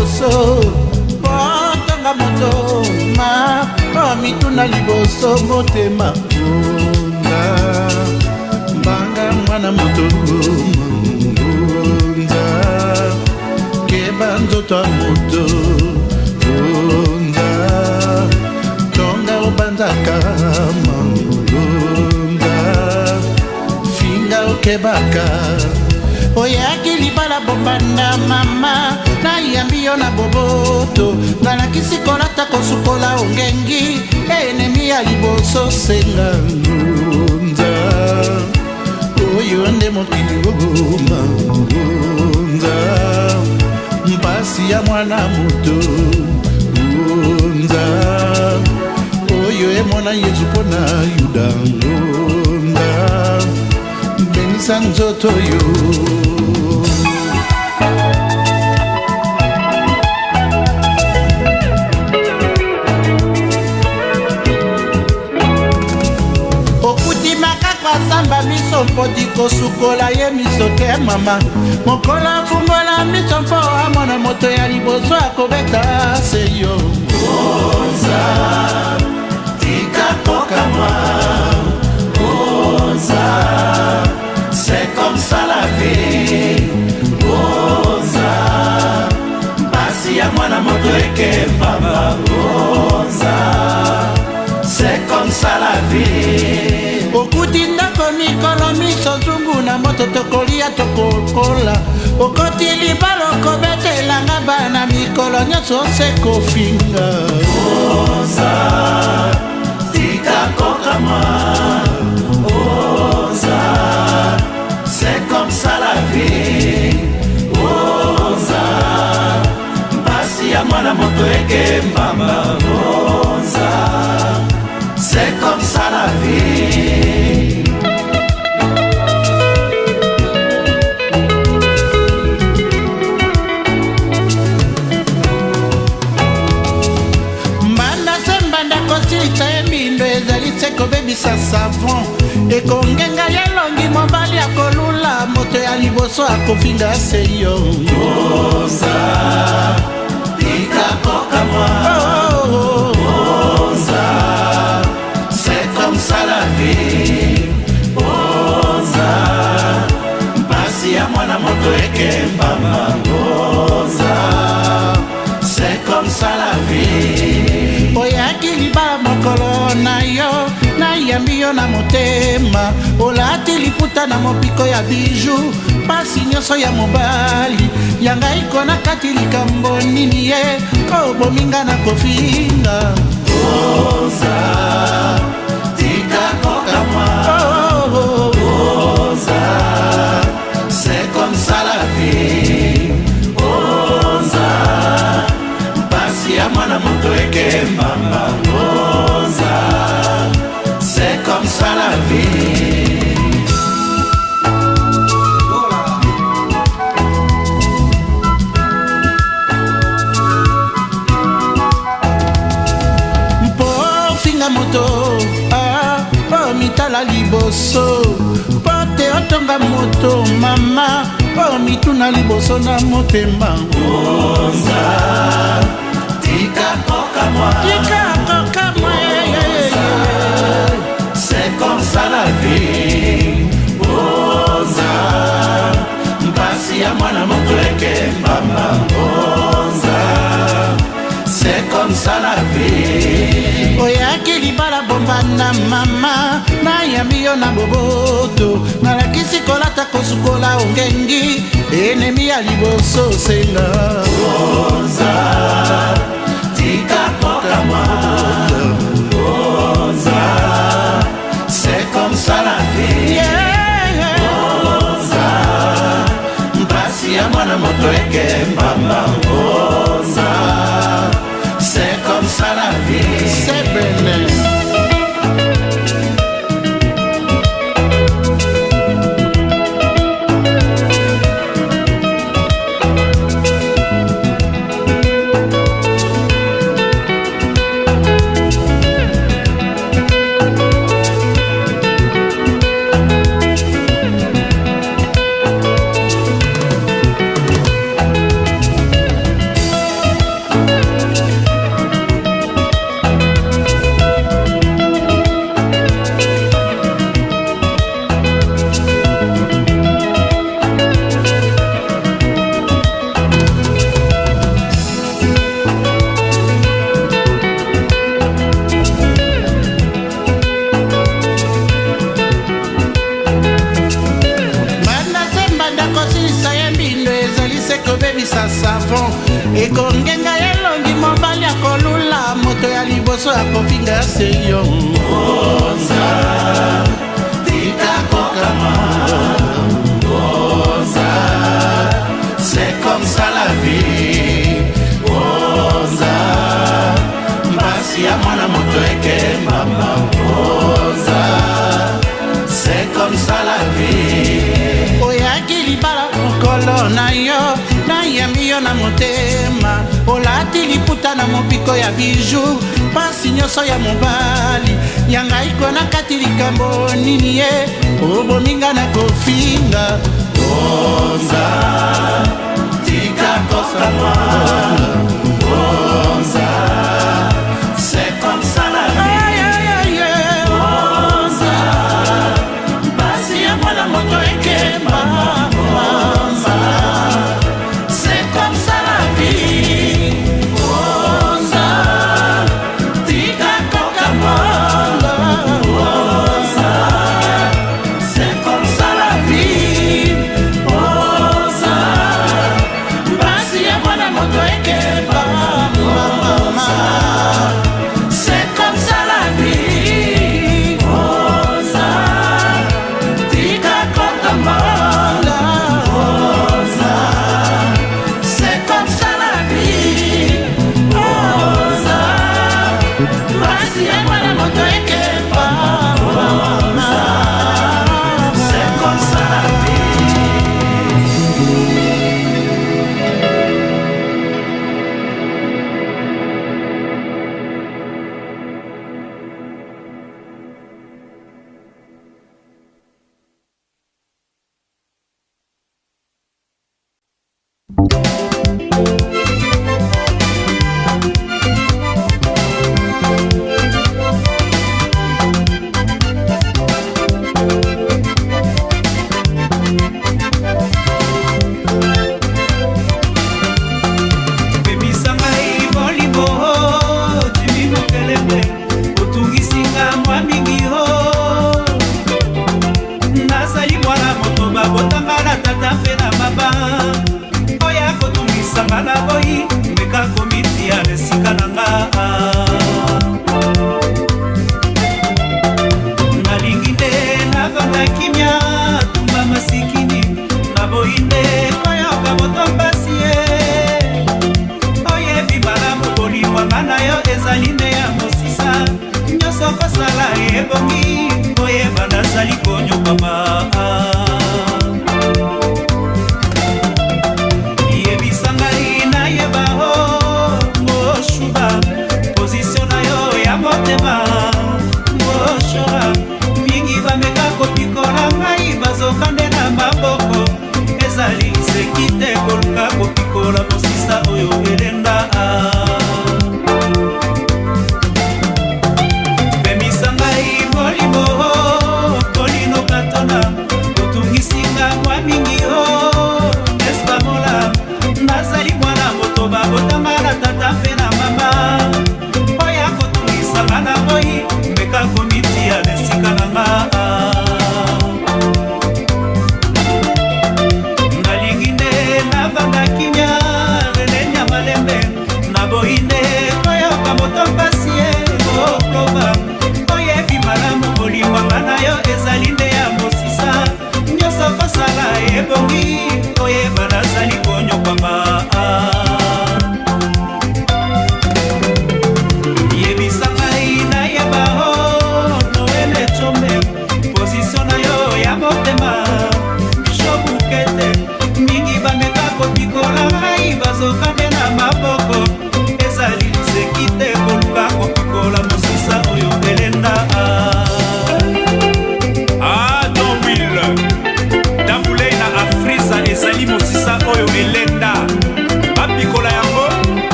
liboso Potonga moto ma mituna liboso motema Ngonza Mbanga mwana moto Ngonza Keba nzoto a moto Ngonza Tonga obanzaka Ngonza Finga okebaka Oyaki libala bombanda mama Na yambi yo na boboto Nalakisi kolata kosukola ongengi Enemi ya liboso senga Ngonza Oyo nde mokili goma Ngonza Mpasi ya mwana moto Ngonza Oyo emona Yesu pona yuda Ngonza Benisa nzoto yo Samba miso mpoti kosukola ye miso te mama Mokola fungola miso mpo amona moto ya liboso akobeta seyo Ngonza tika koka mwa Ngonza c'est comme ça la vie Ngonza basi ya mwana moto eke baba Ngonza c'est comme ça la vie Okuti ndako mikolo miso zungu na moto tokolia tokokola Okoti libalo kobetelanga bana mikolo nyoso se kofinga Ngonza tika kokama Ngonza c'est comme ça la vie Ngonza basi ya mwana moto eke mbamba Ngonza c'est comme ça la vie Mbanda se mbanda kosilisa emindo ezali se kobebisa savon Ekongenga yelongi mobali akolula moto ya liboso akofinga seyo Ngonza tika koka mwa Ngonza ça la vie Ngonza Mpasi ya mwana moto eke mbamba Ngonza c'est comme ça la vie Oyaki libala mokolo na yo Na yambi yo na motema Olati liputa na mopiko ya biju Pasi nyoso ya mobali Yanga iko na kati likambo nini ye Kobominga na kofinga Ngonza Ngonza c'est comme ça la vie Ngonza Mpasi ya mwana moto eke mbamba Ngonza c'est comme ça la vie Mpo finga moto mitala liboso Pote otonga moto mama mituna liboso na motema Ngonza tika koka mwa c'est comme ça la vie Ngonza Mpasi ya mwana moto eke mbamba Ngonza c'est comme ça la vie Oyaki libala bombana mama Na yambi yo na boboto Nalakisi kolata kosukola ongengi Enemi ya liboso senga Ngonza tika koka mwa Ngonza c'est comme ça la vie Ngonza Mpasi ya mwana moto eke mbamba Ngonza c'est comme ça la vie C'est Benin ekongenga elongi mobali akolula moto ya liboso akofinga seyo Bonza tika kokama Bonza c'est comme ça la vie Bonza mbasi ya mwana moto ekembama Bonza c'est comme ça la vie oyaki libala mokolo na yo nayambi yo na motema olati liputa na mopiko ya biju pasi nyonso ya mobali yangai kona kati likambo nini ye obominga na kofinga Bonza tika kokama Bonza c'est comme ça la vie Bonza basi ya mwana moto ekemba Bonza c'est comme ça la vie Bonza tika kokama Bonza c'est comme ça la vie Bonza basi ya mwana moto ekemba Bonza c'est comme ça la vie Bonza tika kokama Bonza c'est comme ça la vie Bonza basi ya mwana moto ekemba Bonza c'est comme ça la vie Mingi bameka kopikola ngai bazokande na maboko ezali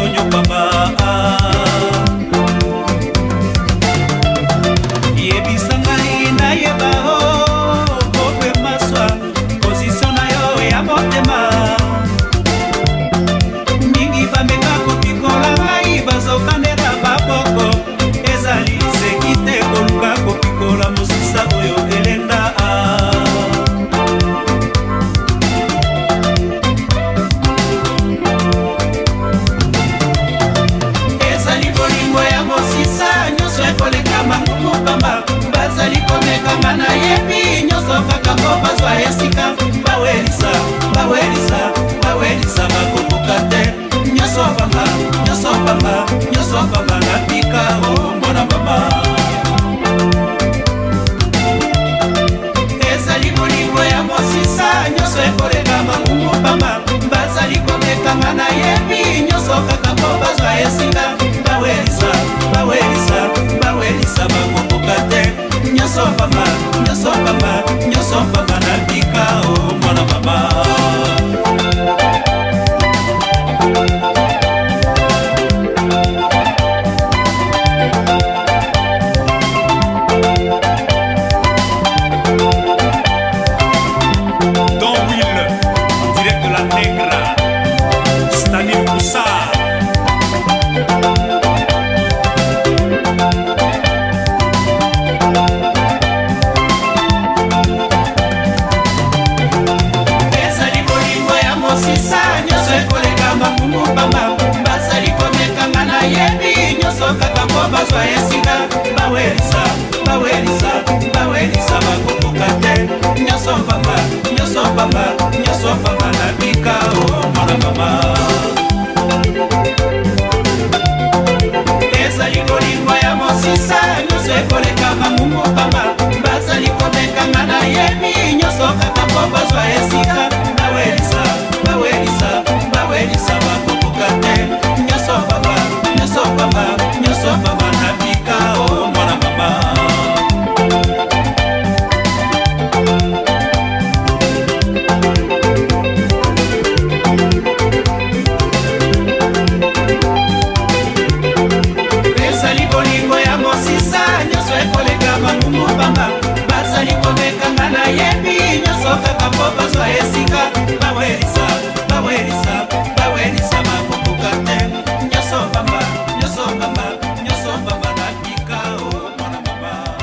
sonyo pamba yebisa ngai nayeba o bope maswa position na yo ya motema mingi bameka kopikola ngai bazokandela baboko ezali seki te koluka kopikola mosisa oyo elenda ezali bolingo ya mosisa nyonso ekoleka mangumu pamba bazali komekanga na yebi nyonso kaka mpo bazwa esika bawelisa bawelisa bawelisa bakokoka te nyonso pamba nyonso pamba nyonso pamba na pika o mwana mama ezali bolingo ya mosisa nyonso ekoleka mangumu pamba bazali komekanga na yebi nyonso kaka mpo bazwa esika bawelisa bawelisa bawelisa bakokoka te nyonso pamba nyonso pamba nyonso pamba na pika o mwana mama kaka mpo bazwa esika bawelisa bawelisa bawelisa bakokoka te nyonso pamba nyonso pamba nyonso pamba na bika o mwana mama ezali bolingo ya mosisa nyonso ekoleka mangumu pamba bazali komekanga na yebi nyonso kaka mpo bazwa esika bawelisa bawelisa bawelisa bakokoka te nyonso pamba nyonso pamba nyonso pamba na bika o mwana mama ezali bolingo ya mosisa nyonso ekoleka mangumu pamba bazali komekanga na yebi nyonso kaka mpo bazwa esika bawelisa bawelisa bawelisa bakokoka te nyonso pamba nyonso pamba nyonso pamba na bika o mwana mama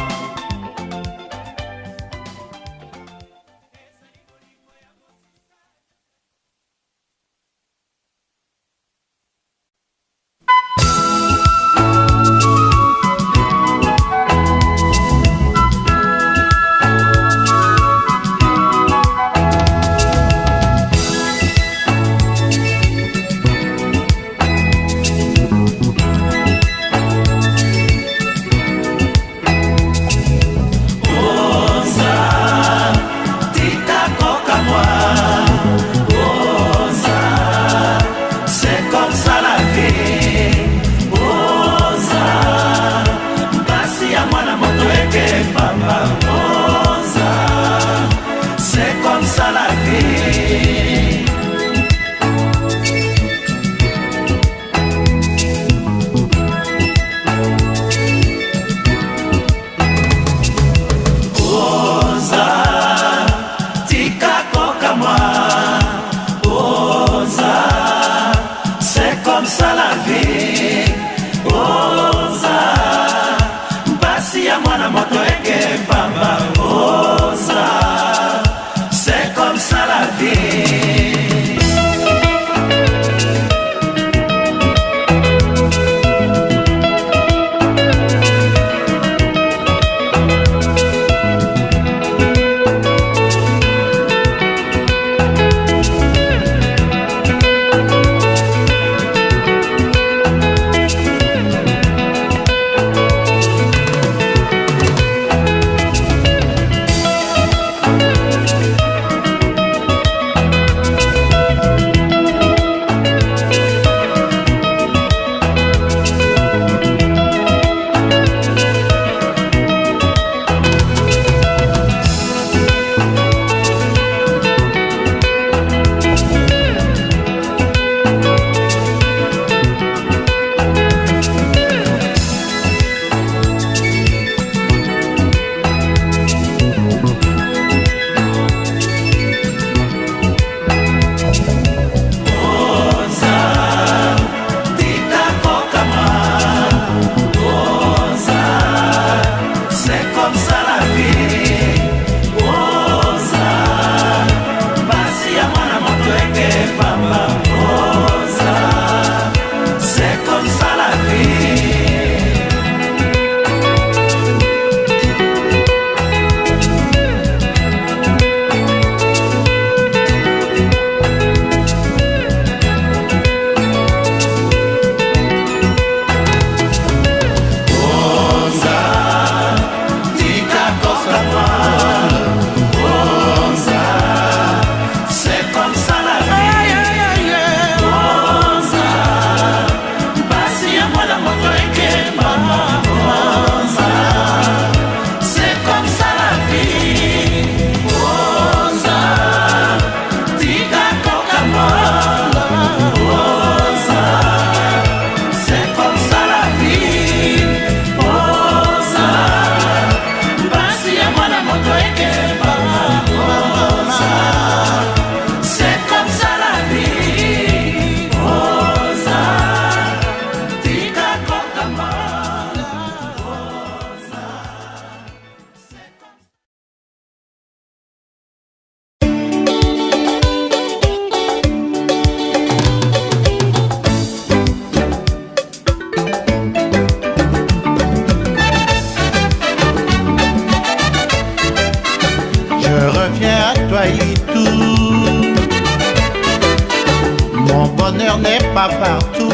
pas partout.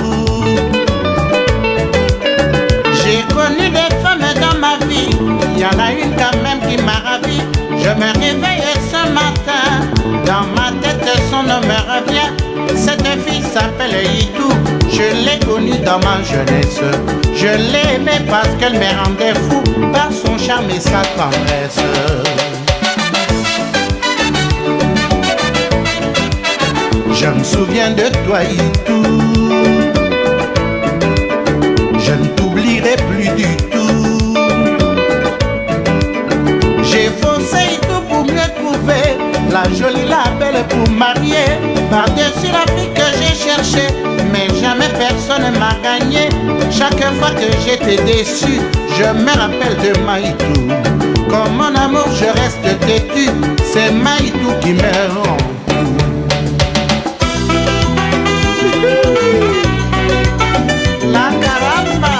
J'ai connu des femmes dans ma vie, il y en a une quand même qui m'a ravi. Je me réveille ce matin, dans ma tête son nom me revient. Cette fille s'appelle Itou, je l'ai connue dans ma jeunesse. Je l'ai aimée parce qu'elle me rendait fou par son charme et sa tendresse. Je me souviens de toi Itou, je ne t'oublierai plus du tout. J'ai foncé Itou pour mieux trouver la jolie, la belle pour marier. Par-dessus la fille que j'ai cherchée, mais jamais personne ne m'a gagné. Chaque fois que j'étais déçu, je me rappelle de Maïtou. Comme mon amour je reste têtu, c'est Maïtou qui me rend tout. La caramba.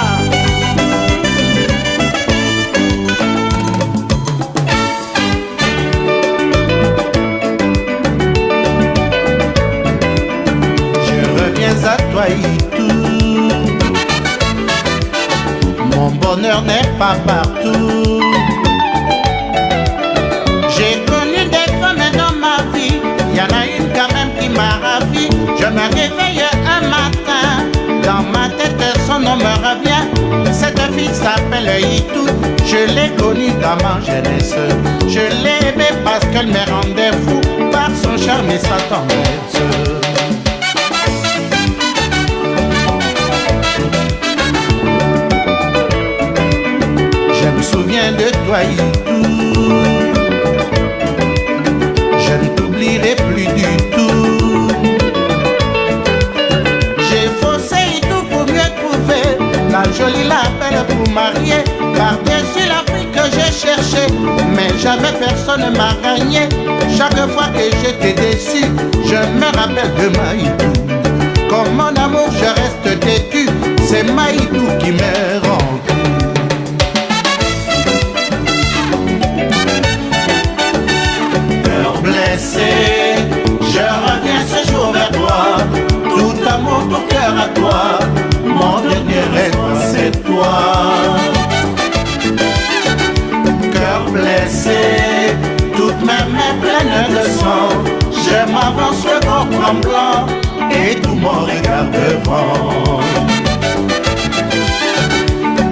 Je reviens à toi Itou, mon bonheur n'est pas partout. J'ai connu des femmes dans ma vie, il y en a une quand même qui m'a ravi. Je me réveille un matin, dans ma tête son nom me revient. Cette fille s'appelle Itou, je l'ai connue dans ma jeunesse. Je l'ai aimée parce qu'elle me rendait fou par son charme et sa tendresse. Je me souviens de toi Itou, je ne t'oublierai plus du tout. J'ai foncé Itou pour mieux trouver la jolie, la belle pour marier. Par-dessus la fille que j'ai cherchée, mais jamais personne ne m'a gagné. Chaque fois que j'étais déçu, je me rappelle de Maïtou. Comme mon amour je reste têtu, c'est Maïtou qui me rend tout. Blessé, je reviens ce jour vers toi, tout amour, tout cœur à toi, mon dernier rêve c'est toi. Cœur blessé, toutes mes mains pleines de sang, je m'avance le corps tremblant et tout mon regard devant.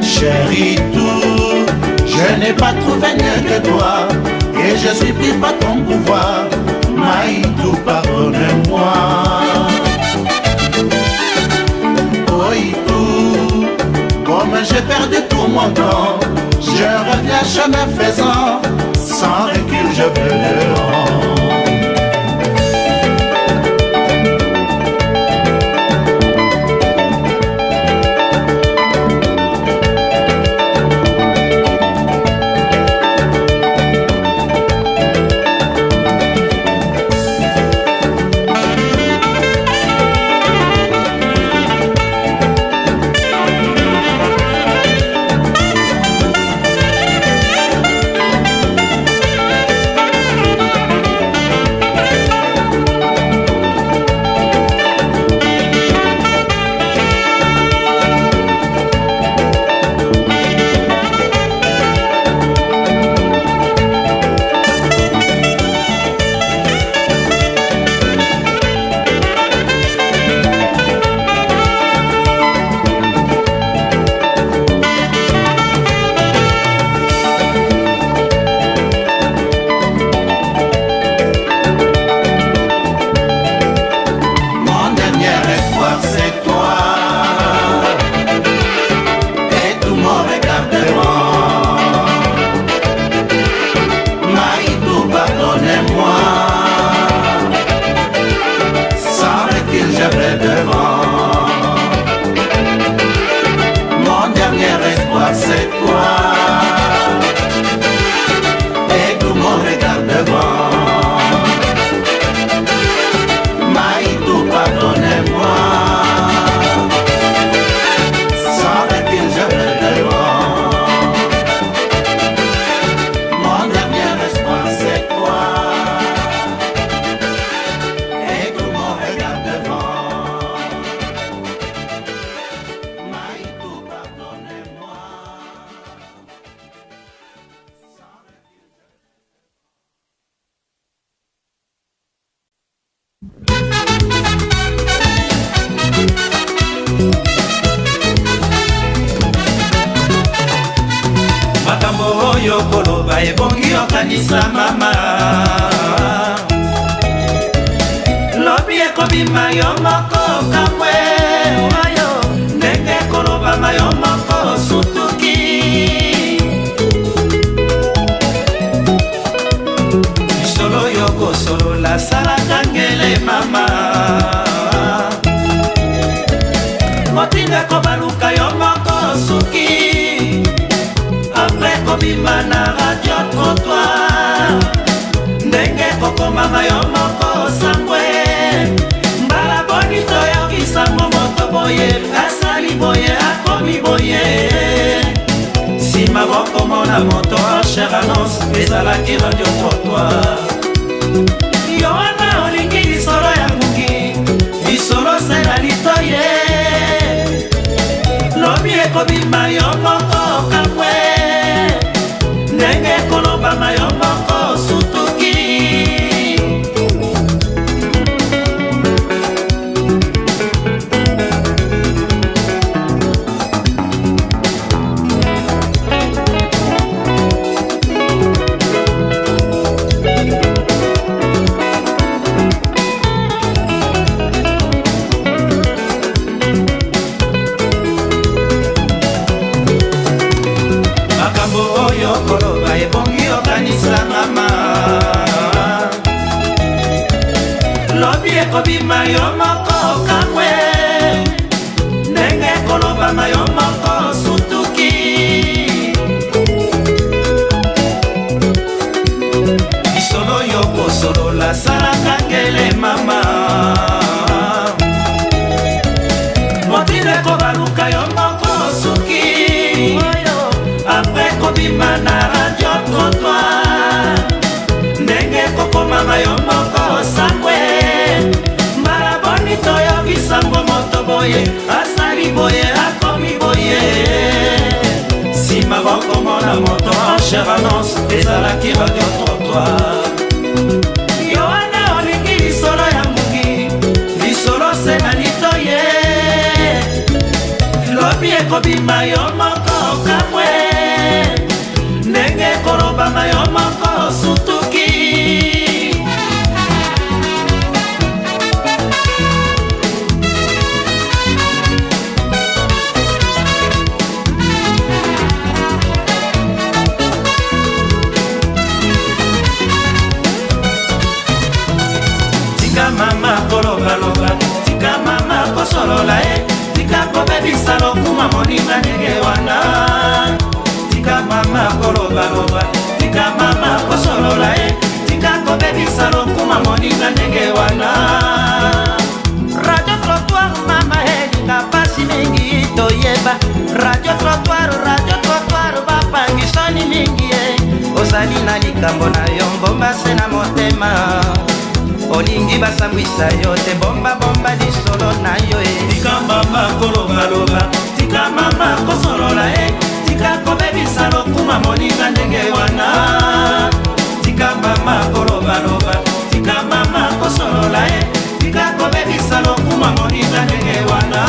Chérie tout, je n'ai pas trouvé mieux que toi, et je suis pris par ton pouvoir. Maïtou, pardonne-moi. Oh Itou, comme j'ai perdu tout mon temps, je reviens chemin faisant, sans recul je veux le rendre. koloba ebongi okanisa mama lobi ekobima yo moko kamwe oyo ndenge kolobama yo moko sutuki lisolo yo kosolola salaka ngele mama motinda kobaluka yo moko suki apres kobima na radio trottoir ndenge kokomama yo moko sangwe mbala bonito yokisango moto boye asali boye akomi boye nsima bokomona moto cher annonce ezalaki radio trottoir yo wana olingi lisolo ya nguki lisolo sela litoye lobi ekobima yo moko kamwe ndenge kolobama yo moko sutuki koloba ebongi okanisa mama lobi ekobima yo moko kamwe ndenge kolobama yo moko sutuki lisolo yo kosolola salaka ngele mama motinde kobaluka yo moko suki apres kobima na radio trottoir ndenge kokomama yo moko sangwe mbala bonito yokisango moto boye asali boye akomi boye nsima bokomona moto cher annonce ezalaki radio trottoir yo wana olingi lisolo ya mungi lisolo se na litoye lobi ekobima yo moko kamwe ndenge kolobama yo moko sutuki tika mama kolobaloba tika mama kosolola tika kobebisa lokuma moninga ndenge wana tika mama kolobaloba tika mama kosolola tika kobebisa lokuma moninga ndenge wana radio trottoir mama elinga pasi mingi toyeba radio trottoir bapangisani mingi ozali na likambo na yo mbomba se na motema olingi basambwisa yo te bomba lisolo na yo tika mama kolobaloba tika mama kosolola tika kobebisa lokuma moninga ndenge wana tika mama kolobaloba tika mama kosolola tika kobebisa lokuma moninga ndenge wana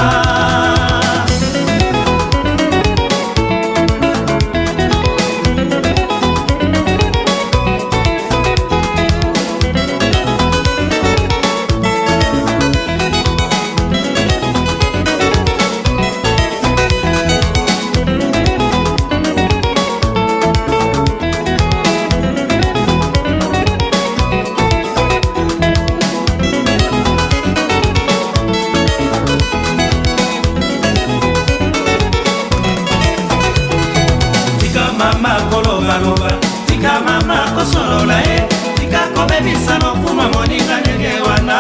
tika mama kosolola tika kobebisa lokuma moninga ndenge wana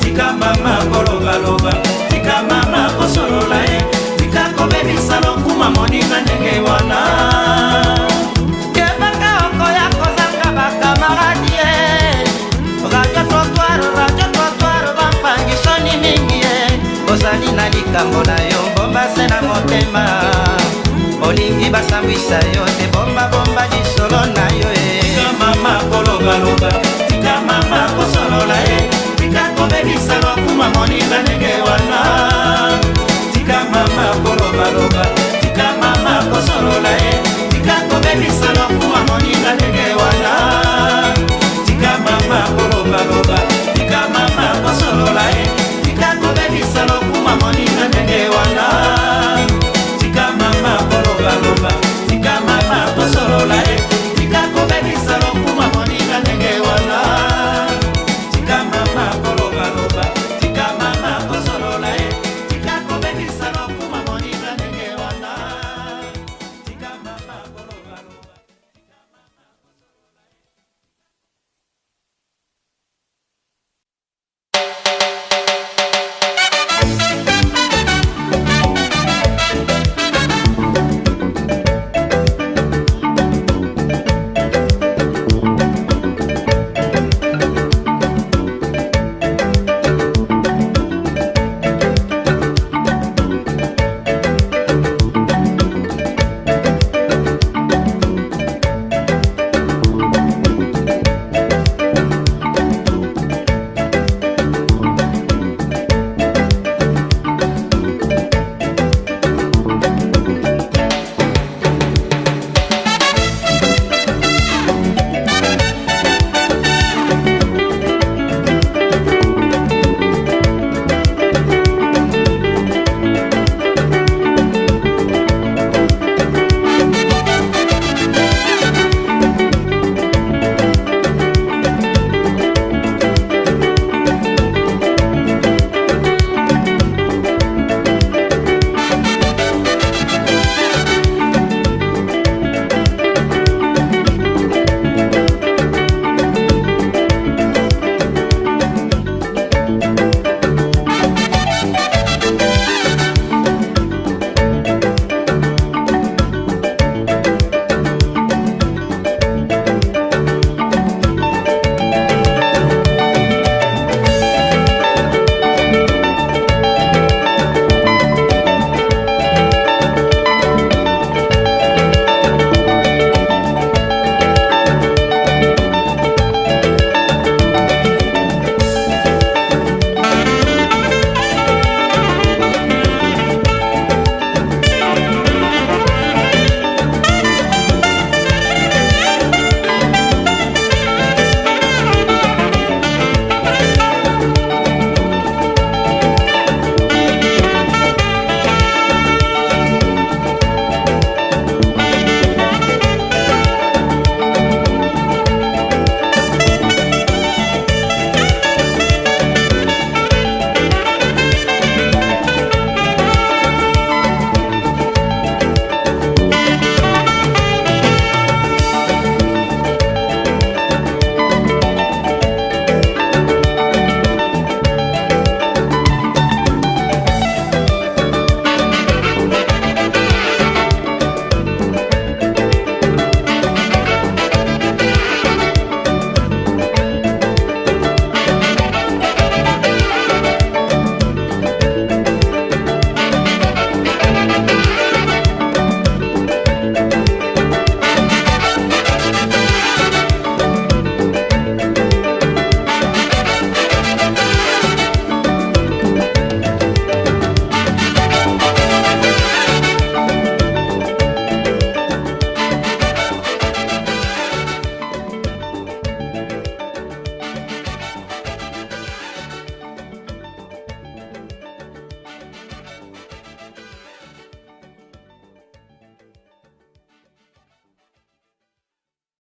tika mama kolobaloba tika mama kosolola tika kobebisa lokuma moninga ndenge wana kebaka okoya kozanga bakamaradi radio trottoir bampangisoni mingi ozali na likambo na yo mbomba se na motema olingi basambwisa yo te bomba lisolo na yo tika mama kolobaloba tika mama kosolola tika kobebisa lokuma moninga ndenge